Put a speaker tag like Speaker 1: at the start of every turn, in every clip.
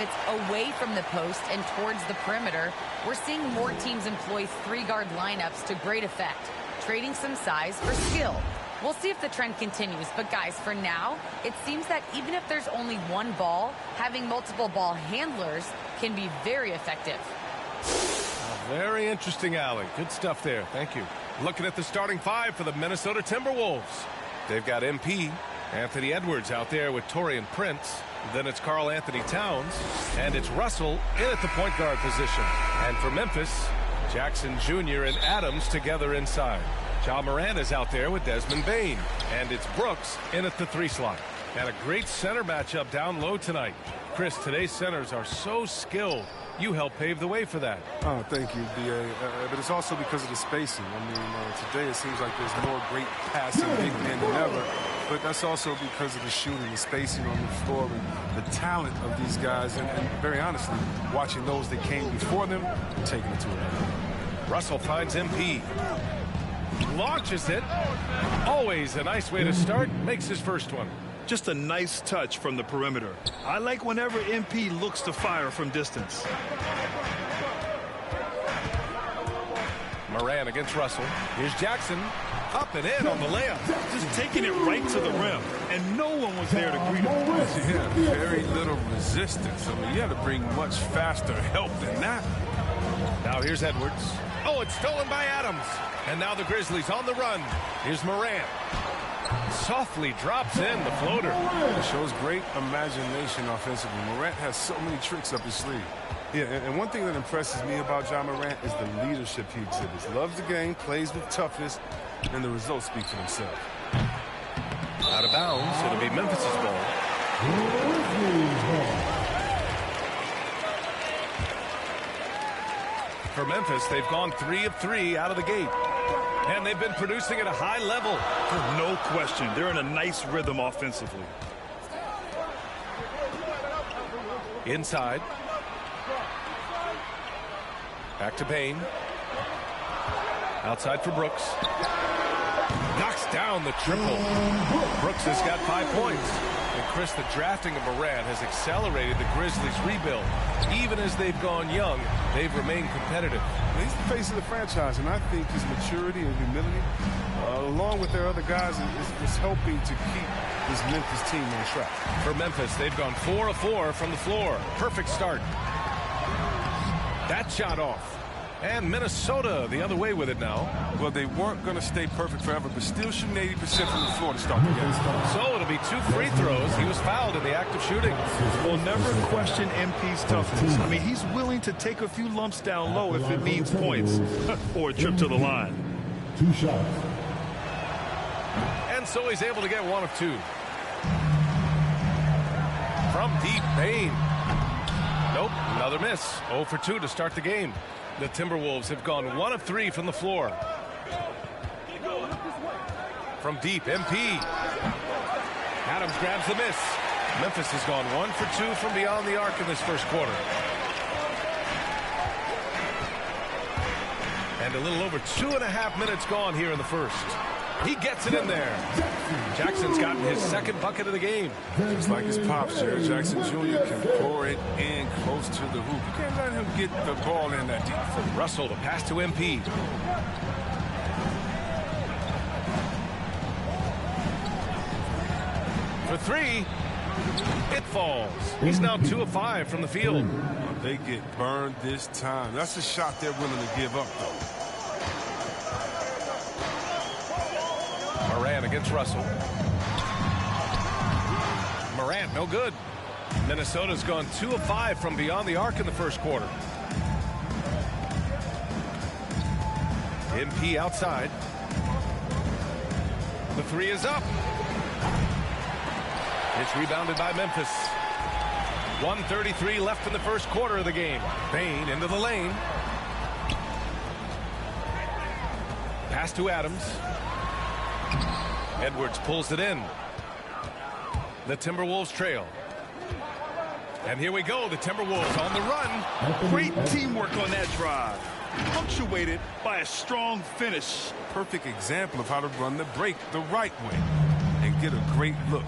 Speaker 1: units away from the post and towards the perimeter, we're seeing more teams employ three-guard lineups to great effect, trading some size for skill. We'll see if the trend continues, but guys, for now, it seems that even if there's only one ball, having multiple ball handlers can be very effective.
Speaker 2: Very interesting, Allie. Good stuff there. Thank you. Looking at the starting five for the Minnesota Timberwolves. They've got MP, Anthony Edwards out there with Taurean Prince. Then it's Karl Anthony Towns, and it's Russell in at the point guard position. And for Memphis, Jackson Jr. and Adams together inside. Ja Morant is out there with Desmond Bane, and it's Brooks in at the 3 slot. And a great center matchup down low tonight. Chris, today's centers are so skilled. You helped pave the way for that.
Speaker 3: Oh, thank you, D.A. But it's also because of the spacing. I mean, today it seems like there's more great passing big men than ever. But that's also because of the shooting, the spacing on the floor, and the talent of these guys. And very honestly, watching those that came before them, taking it to another level.
Speaker 2: Russell finds MP. Launches it. Always a nice way to start. Makes his first one.
Speaker 4: Just a nice touch from the perimeter. I like whenever MP looks to fire from distance.
Speaker 2: Morant against Russell. Here's Jackson. Up and in on the layup.
Speaker 4: Just taking it right to the rim. And no one was there to greet him.
Speaker 3: Yeah, very little resistance. I mean, you had to bring much faster help than that.
Speaker 2: Now here's Edwards. Oh, it's stolen by Adams. And now the Grizzlies on the run. Here's Morant. Softly drops in the floater.
Speaker 3: It shows great imagination offensively. Morant has so many tricks up his sleeve. Yeah, and one thing that impresses me about Ja Morant is the leadership he exhibits. Loves the game, plays with toughness, and the results speak for themselves.
Speaker 2: Out of bounds. It'll be Memphis's ball. For Memphis, they've gone 3 of 3 out of the gate. And they've been producing at a high level.
Speaker 4: No question. They're in a nice rhythm offensively.
Speaker 2: Inside. Back to Bane. Outside for Brooks. Knocks down the triple. Brooks has got 5 points. And Chris, the drafting of Morant has accelerated the Grizzlies' rebuild. Even as they've gone young, they've remained competitive.
Speaker 3: He's the face of the franchise, and I think his maturity and humility, along with their other guys, is helping to keep this Memphis team on track.
Speaker 2: For Memphis, they've gone 4 of 4 from the floor. Perfect start. That shot off. And Minnesota the other way with it now.
Speaker 3: Well, they weren't going to stay perfect forever, but still shooting 80% from the floor to start the game.
Speaker 2: So it'll be 2 free throws. He was fouled in the act of shooting.
Speaker 4: We'll never question MP's toughness. I mean, he's willing to take a few lumps down low if it means points or a trip to the line.
Speaker 5: 2 shots.
Speaker 2: And so he's able to get 1 of 2. From deep, Bane. Nope, another miss. 0 for 2 to start the game. The Timberwolves have gone 1 of 3 from the floor. From deep, MP. Adams grabs the miss. Memphis has gone 1 for 2 from beyond the arc in this first quarter. And a little over 2.5 minutes gone here in the first. He gets it in there. Jackson's gotten his 2nd bucket of the game.
Speaker 3: Just like his pops, Jared Jackson Jr. can pour it in close to the hoop. You can't let him get the ball in that deep.
Speaker 2: Russell, the pass to MP. For 3, it falls. He's now 2 of 5 from the field.
Speaker 3: They get burned this time. That's a shot they're willing to give up, though.
Speaker 2: Morant against Russell. Morant, no good. Minnesota's gone 2 of 5 from beyond the arc in the first quarter. MP outside. The 3 is up. It's rebounded by Memphis. 1:33 left in the first quarter of the game. Bane into the lane. Pass to Adams. Edwards pulls it in. The Timberwolves trail. And here we go. The Timberwolves on the run.
Speaker 4: Great teamwork on that drive. Punctuated by a strong finish.
Speaker 3: Perfect example of how to run the break the right way and get a great look.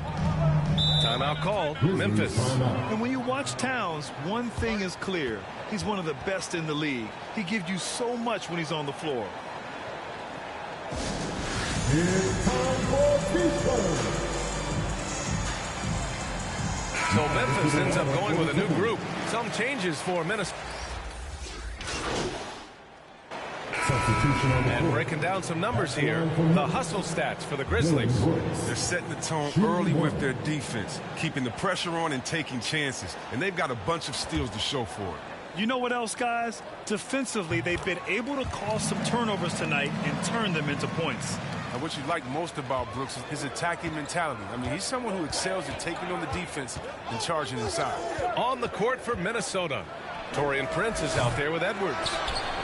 Speaker 2: Timeout called, Memphis.
Speaker 4: And when you watch Towns, one thing is clear. He's one of the best in the league. He gives you so much when he's on the floor.
Speaker 2: So Memphis ends up going with a new group. Some changes for Minnesota. And breaking down some numbers here, the hustle stats for the Grizzlies.
Speaker 3: They're setting the tone early with their defense, keeping the pressure on and taking chances. And they've got a bunch of steals to show for it.
Speaker 4: You know what else, guys? Defensively, they've been able to cause some turnovers tonight and turn them into points.
Speaker 3: And what you like most about Brooks is his attacking mentality. I mean, he's someone who excels at taking on the defense and charging inside.
Speaker 2: On the court for Minnesota, Taurean Prince is out there with Edwards.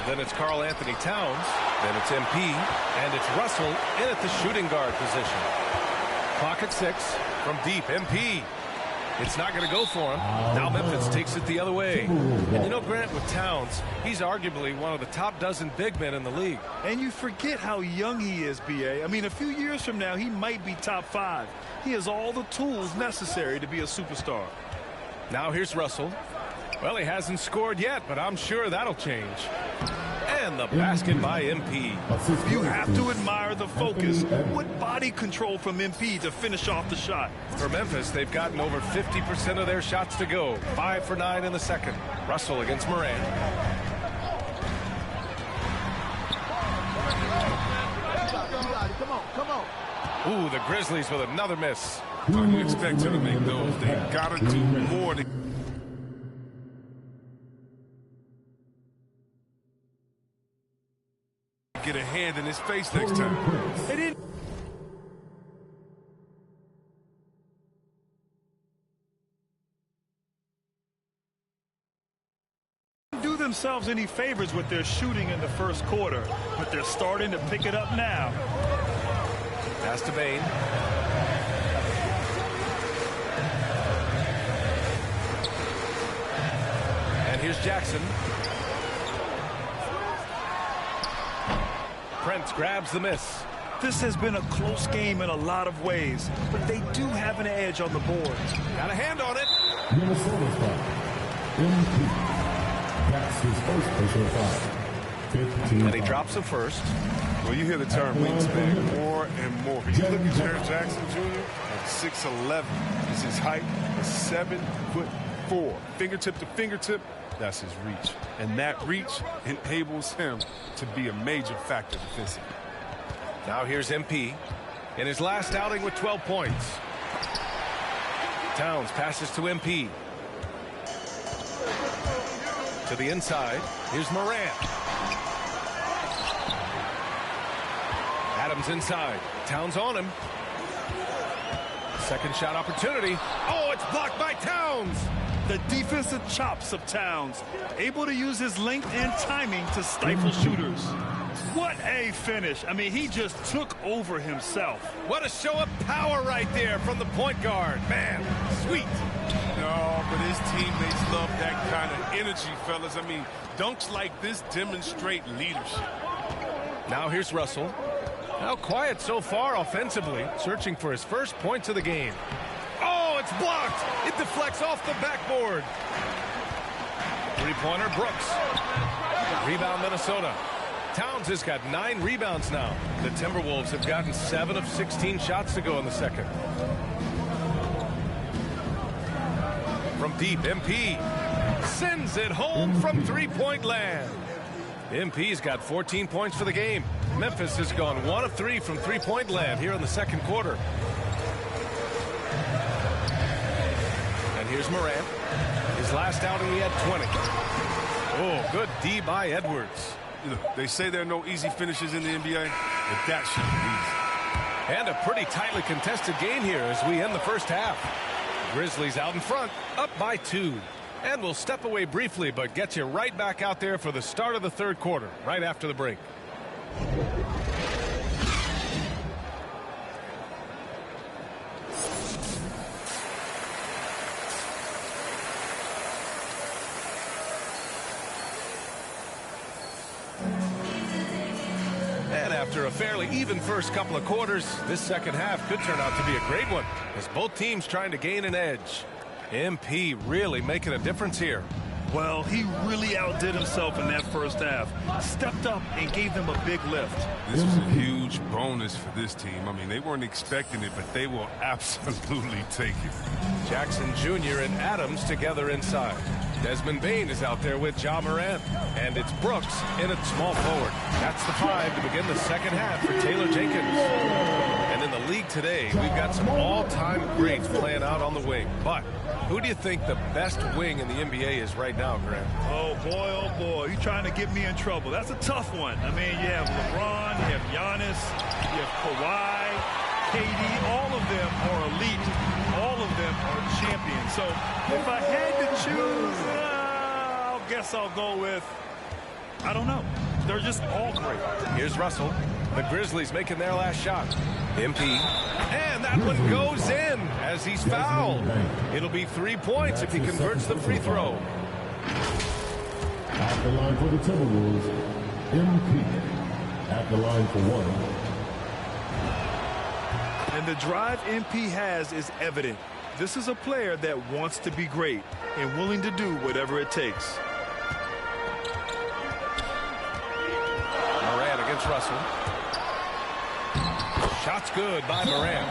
Speaker 2: Then it's Karl Anthony Towns. Then it's MP. And it's Russell in at the shooting guard position. Clock at 6 from deep. MP. It's not going to go for him. Now Memphis takes it the other way. And you know, Grant, with Towns, he's arguably one of the top dozen big men in the league.
Speaker 4: And you forget how young he is, B.A. I mean, a few years from now, he might be top 5. He has all the tools necessary to be a superstar.
Speaker 2: Now here's Russell. Well, he hasn't scored yet, but I'm sure that'll change. And the basket by MP.
Speaker 4: You have to admire the focus. What body control from MP to finish off the shot.
Speaker 2: For Memphis, they've gotten over 50% of their shots to go. 5 for 9 in the second. Russell against Moran.
Speaker 5: Come on.
Speaker 2: Ooh, the Grizzlies with another miss.
Speaker 3: You expect him to make those. They got to do more to get a hand in his face next time.
Speaker 4: They didn't do themselves any favors with their shooting in the first quarter, but they're starting to pick it up now.
Speaker 2: Pass to Bain. And here's Jackson. Prince grabs the miss.
Speaker 4: This has been a close game in a lot of ways, but they do have an edge on the board.
Speaker 2: Got a hand on it.
Speaker 5: Minnesota's foul. MP. That's his first personal foul. 15
Speaker 2: And he drops the first.
Speaker 3: Well, you hear the term wingspan more and more. You look at Jared Jackson Jr. at 6'11". Is his height is 7'4". Fingertip to fingertip, that's his reach. And that reach enables him to be a major factor defensively.
Speaker 2: Now here's MP in his last outing with 12 points. Towns passes to MP. To the inside. Here's Morant. Adams inside. Towns on him. Second shot opportunity. Oh, it's blocked by Towns.
Speaker 4: The defensive chops of Towns, able to use his length and timing to stifle shooters. What a finish. I mean, he just took over himself.
Speaker 2: What a show of power right there from the point guard. Man, sweet.
Speaker 3: No, but his teammates love that kind of energy, fellas. I mean, dunks like this demonstrate leadership.
Speaker 2: Now here's Russell. Now quiet so far offensively, searching for his first points of the game. Oh, it's blocked. It deflects off the backboard. Three-pointer, Brooks. Rebound, Minnesota. Towns has got 9 rebounds now. The Timberwolves have gotten 7 of 16 shots to go in the second. From deep, MP sends it home from three-point land. MP's got 14 points for the game. Memphis has gone 1 of 3 from three-point land here in the second quarter. And here's Morant. His last outing, he had 20. Oh, good D by Edwards.
Speaker 3: They say there are no easy finishes in the NBA, but that should be easy.
Speaker 2: And a pretty tightly contested game here as we end the first half. Grizzlies out in front, up by 2. And we'll step away briefly, but get you right back out there for the start of the third quarter, right after the break. after a fairly even first couple of quarters, this second half could turn out to be a great one as both teams trying to gain an edge. MP really making a difference here.
Speaker 4: Well, he really outdid himself in that first half. Stepped up and gave them a big lift.
Speaker 3: This was a huge bonus for this team. I mean, they weren't expecting it, but they will absolutely take it.
Speaker 2: Jackson Jr. and Adams together inside. Desmond Bain is out there with Ja Morant. And it's Brooks in at small forward. That's the 5 to begin the second half for Taylor Jenkins. And in the league today, we've got some all-time greats playing out on the wing. But who do you think the best wing in the NBA is right now, Grant?
Speaker 4: Oh, boy, you're trying to get me in trouble. That's a tough one. I mean, you have LeBron, you have Giannis, you have Kawhi, KD. All of them are elite. All of them are champions. So if I had to choose, I guess I'll go with, I don't know. They're just all great.
Speaker 2: Here's Russell. The Grizzlies making their last shot. MP. And that one goes in as he's fouled. It'll be 3 points if he converts the free throw.
Speaker 5: At the line for the Timberwolves, MP. At the line for 1.
Speaker 4: And the drive MP has is evident. This is a player that wants to be great and willing to do whatever it takes.
Speaker 2: Morant against Russell. Shot's good by Morant.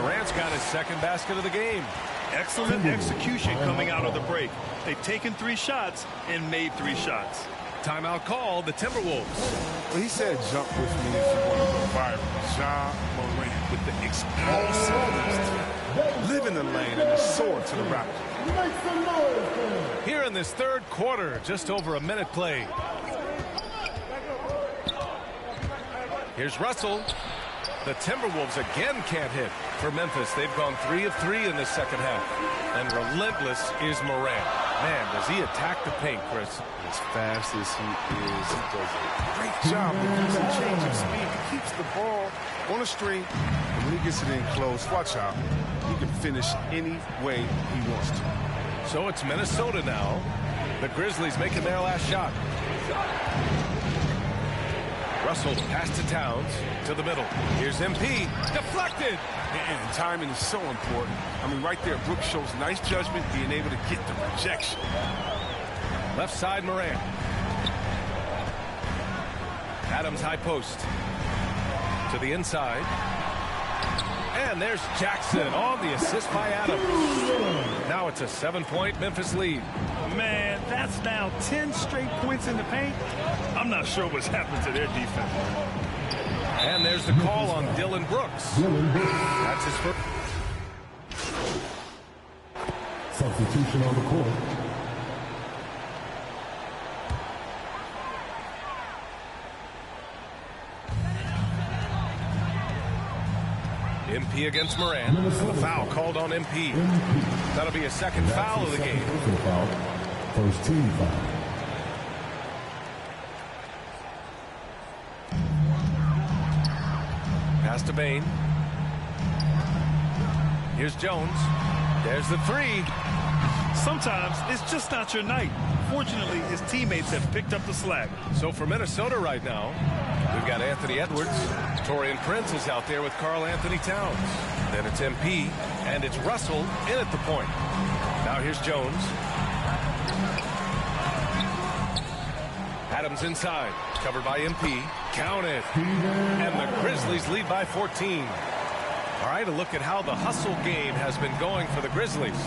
Speaker 2: Morant's got his second basket of the game.
Speaker 4: Excellent execution coming out of the break. They've taken 3 shots and made 3 shots.
Speaker 2: Timeout call, the Timberwolves.
Speaker 3: Well, he said jump with me if you want to go viral. Ja Morant with the explosiveness. Live in the lane and a sword to the rack.
Speaker 2: Here in this third quarter, just over a minute played. Here's Russell. The Timberwolves again can't hit. For Memphis, they've gone 3 of 3 in this second half. And relentless is Morant. Man, does he attack the paint, Chris.
Speaker 3: As fast as he is, he does a great job of using change of speed. He keeps the ball on a string, and when he gets it in close, watch out. He can finish any way he wants to.
Speaker 2: So it's Minnesota now. The Grizzlies making their last shot. Russell pass to Towns to the middle. Here's MP. Deflected.
Speaker 3: And timing is so important. I mean, right there, Brooks shows nice judgment, being able to get the rejection.
Speaker 2: Left side, Morant. Adams high post. To the inside. And there's Jackson on the assist by Adams. Now it's a 7-point Memphis lead.
Speaker 4: Man, that's now 10 straight points in the paint. I'm not sure what's happened to their defense.
Speaker 2: And there's the call on Dylan Brooks. That's his first.
Speaker 5: Substitution on the court.
Speaker 2: MP against Morant. The foul called on MP. That'll be a second foul of the game.
Speaker 5: First team foul.
Speaker 2: Pass to Bain. Here's Jones. There's the 3.
Speaker 4: Sometimes it's just not your night. Fortunately, his teammates have picked up the slack.
Speaker 2: So for Minnesota right now, we've got Anthony Edwards. Taurean Prince is out there with Karl Anthony Towns. Then it's MP, and it's Russell in at the point. Now here's Jones. Adams inside, covered by MP. Count it. And the Grizzlies lead by 14. All right, a look at how the hustle game has been going for the Grizzlies.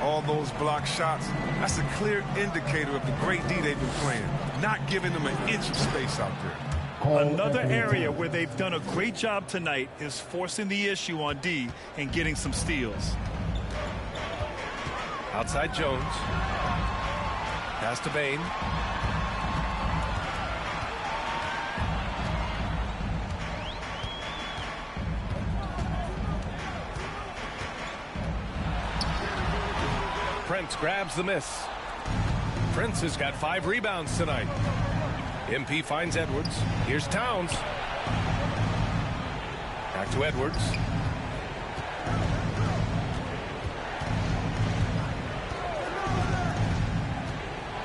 Speaker 3: All those block shots, that's a clear indicator of the great D they've been playing. Not giving them an inch of space out there.
Speaker 4: Another area where they've done a great job tonight is forcing the issue on D and getting some steals.
Speaker 2: Outside Jones. Pass to Bain. Prince grabs the miss. Prince has got 5 rebounds tonight. MP finds Edwards. Here's Towns. Back to Edwards.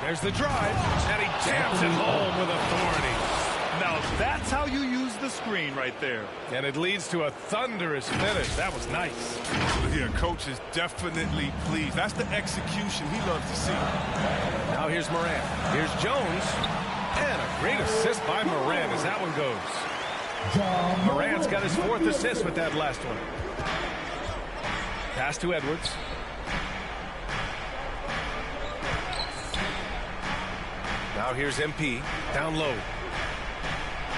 Speaker 2: There's the drive, and he jams it home with authority.
Speaker 4: Now that's how you use the screen right there.
Speaker 2: And it leads to a thunderous finish. That was nice.
Speaker 3: Yeah, coach is definitely pleased. That's the execution he loves to see.
Speaker 2: Now here's Morant. Here's Jones. And a great assist by Morant as that one goes. Morant's got his 4th assist with that last one. Pass to Edwards. Now here's MP. Down low.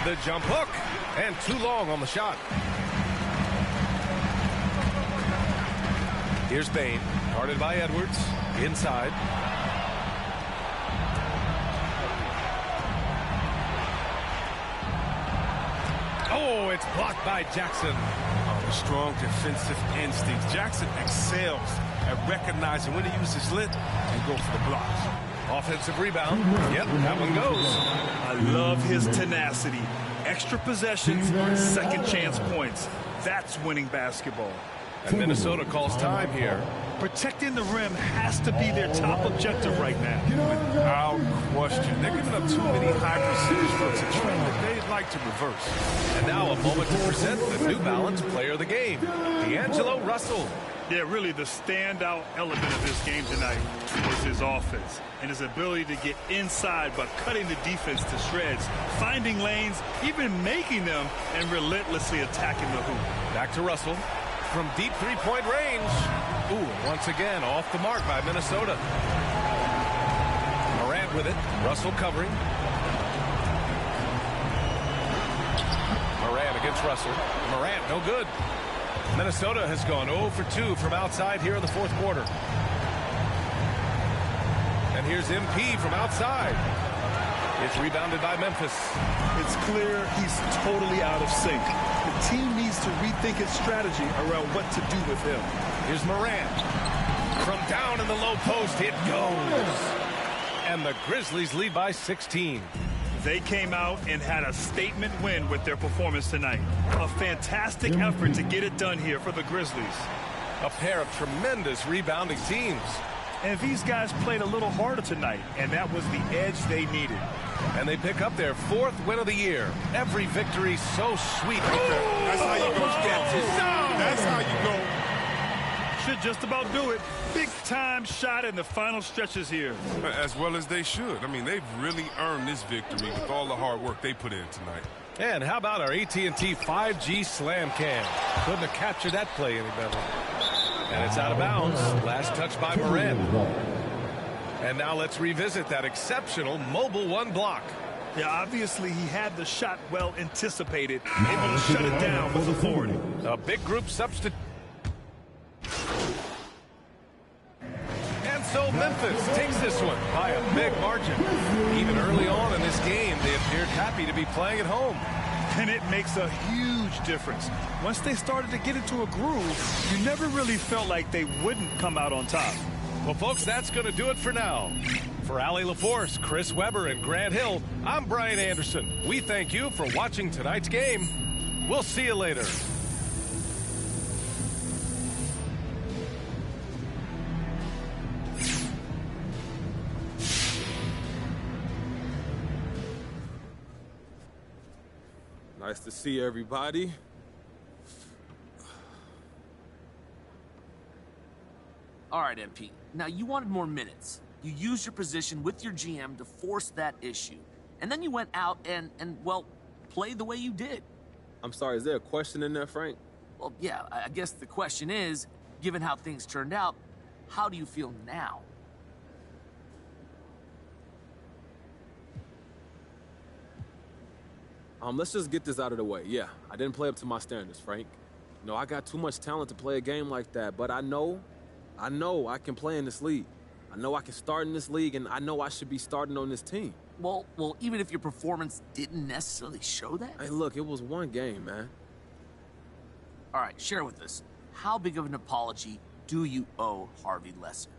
Speaker 2: The jump hook. And too long on the shot. Here's Bain. Guarded by Edwards. Inside. Oh, it's blocked by Jackson.
Speaker 3: Oh, the strong defensive instincts. Jackson excels at recognizing when to use his lit and go for the blocks.
Speaker 2: Offensive rebound. Yep, that one goes.
Speaker 4: I love his tenacity. Extra possessions, second chance points. That's winning basketball.
Speaker 2: And Minnesota calls time here.
Speaker 4: Protecting the rim has to be their top objective right now.
Speaker 3: Without question. They're giving up too many high percentage looks, a trend that they'd like to reverse.
Speaker 2: And now a moment to present the New Balance Player of the Game, D'Angelo Russell.
Speaker 4: Yeah, really the standout element of this game tonight was his offense and his ability to get inside by cutting the defense to shreds, finding lanes, even making them, and relentlessly attacking the hoop.
Speaker 2: Back to Russell from deep three-point range. Ooh, once again off the mark by Minnesota. Morant with it. Russell covering. Morant against Russell. Morant, no good. Minnesota has gone 0 for 2 from outside here in the 4th quarter. And here's MP from outside. It's rebounded by Memphis.
Speaker 4: It's clear he's totally out of sync. The team needs to rethink its strategy around what to do with him.
Speaker 2: Here's Morant. From down in the low post, it goes. And the Grizzlies lead by 16.
Speaker 4: They came out and had a statement win with their performance tonight. A fantastic effort to get it done here for the Grizzlies.
Speaker 2: A pair of tremendous rebounding teams.
Speaker 4: And these guys played a little harder tonight, and that was the edge they needed.
Speaker 2: And they pick up their 4th win of the year. Every victory so sweet.
Speaker 3: That's how you go. That's how you go.
Speaker 4: Should just about do it. Big time shot in the final stretches here.
Speaker 3: As well as they should. I mean, they've really earned this victory with all the hard work they put in tonight.
Speaker 2: And how about our AT&T 5G Slam Cam? Couldn't have captured that play any better. And it's out of bounds. Last touch by Morant. And now let's revisit that exceptional Mobile One block.
Speaker 4: Yeah, obviously he had the shot well anticipated, able to shut it down with authority.
Speaker 2: A big group substitute. And so Memphis takes this one by a big margin. Even early on in this game, they appeared happy to be playing at home.
Speaker 4: And it makes a huge difference. Once they started to get into a groove, you never really felt like they wouldn't come out on top.
Speaker 2: Well, folks, that's going to do it for now. For Allie LaForce, Chris Webber, and Grant Hill, I'm Brian Anderson. We thank you for watching tonight's game. We'll see you later.
Speaker 6: Nice to see everybody.
Speaker 7: All right, MP. Now, you wanted more minutes. You used your position with your GM to force that issue. And then you went out and well, played the way you did.
Speaker 6: I'm sorry, is there a question in there, Frank?
Speaker 7: Well, yeah, I guess the question is, given how things turned out, how do you feel now?
Speaker 6: Let's just get this out of the way. Yeah, I didn't play up to my standards, Frank. You know, I got too much talent to play a game like that, but I know I can play in this league. I know I can start in this league, and I know I should be starting on this team.
Speaker 7: Well, even if your performance didn't necessarily show that?
Speaker 6: Hey, look, it was one game, man.
Speaker 7: All right, share with us. How big of an apology do you owe Harvey Lesser?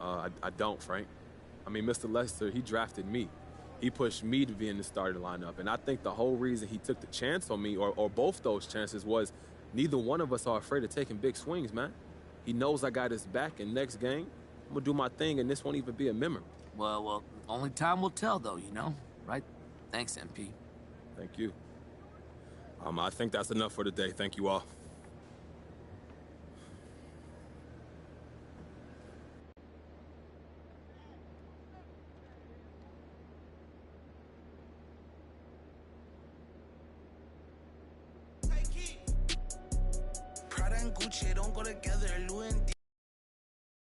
Speaker 6: I don't, Frank. I mean, Mr. Lester, he drafted me. He pushed me to be in the starting lineup, and I think the whole reason he took the chance on me, or both those chances, was neither one of us are afraid of taking big swings, man. He knows I got his back, and next game, I'm gonna do my thing, and this won't even be a memory.
Speaker 7: Well, only time will tell, though, you know, right? Thanks, MP.
Speaker 6: Thank you. I think that's enough for today. Thank you all.
Speaker 8: Prada and Gucci don't go together. Louis and